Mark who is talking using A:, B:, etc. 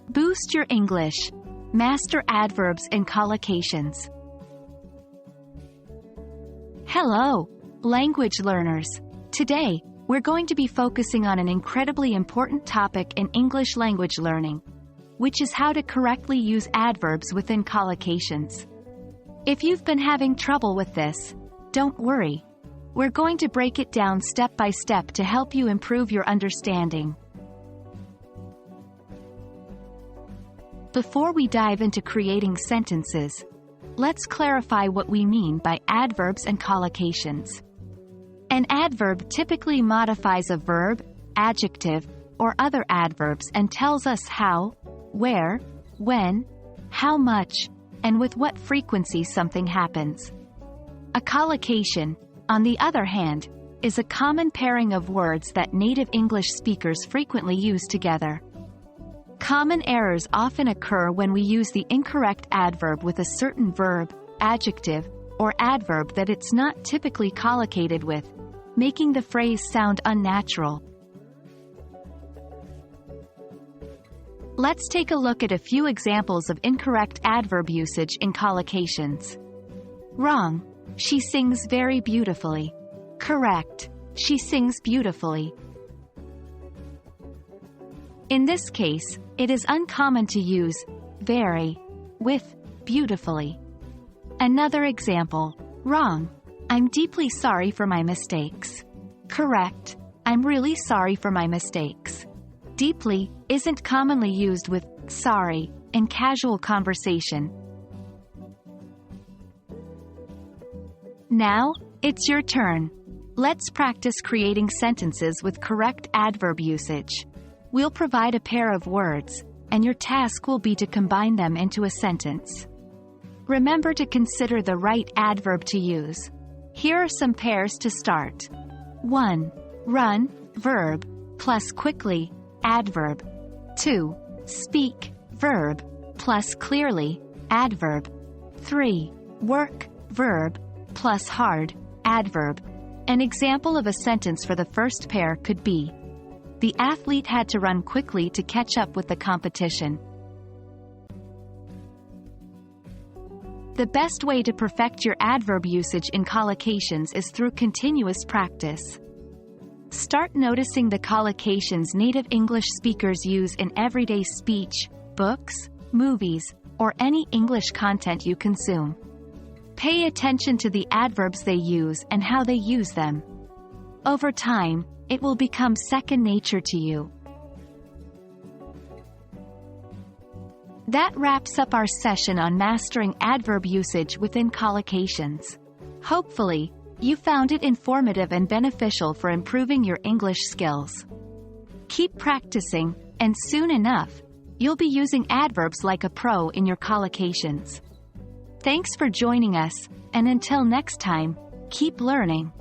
A: Boost your English. Master adverbs and collocations. Hello, language learners. Today, we're going to be focusing on an incredibly important topic in English language learning, which is how to correctly use adverbs within collocations. If you've been having trouble with this, don't worry. We're going to break it down step by step to help you improve your understanding. Before we dive into creating sentences, let's clarify what we mean by adverbs and collocations. An adverb typically modifies a verb, adjective, or other adverbs and tells us how, where, when, how much, and with what frequency something happens. A collocation, on the other hand, is a common pairing of words that native English speakers frequently use together. Common errors often occur when we use the incorrect adverb with a certain verb, adjective, or adverb that it's not typically collocated with, making the phrase sound unnatural. Let's take a look at a few examples of incorrect adverb usage in collocations. Wrong. She sings very beautifully. Correct. She sings beautifully. In this case, it is uncommon to use very with beautifully. Another example. Wrong. I'm deeply sorry for my mistakes. Correct. I'm really sorry for my mistakes. Deeply isn't commonly used with sorry in casual conversation. Now, it's your turn. Let's practice creating sentences with correct adverb usage. We'll provide a pair of words, and your task will be to combine them into a sentence. Remember to consider the right adverb to use. Here are some pairs to start. 1. Run, verb, plus quickly, adverb. 2. Speak, verb, plus clearly, adverb. 3. Work, verb, plus hard, adverb. An example of a sentence for the first pair could be, the athlete had to run quickly to catch up with the competition. The best way to perfect your adverb usage in collocations is through continuous practice. Start noticing the collocations native English speakers use in everyday speech, books, movies, or any English content you consume. Pay attention to the adverbs they use and how they use them. Over time, it will become second nature to you. That wraps up our session on mastering adverb usage within collocations. Hopefully, you found it informative and beneficial for improving your English skills. Keep practicing, and soon enough, you'll be using adverbs like a pro in your collocations. Thanks for joining us, and until next time, keep learning.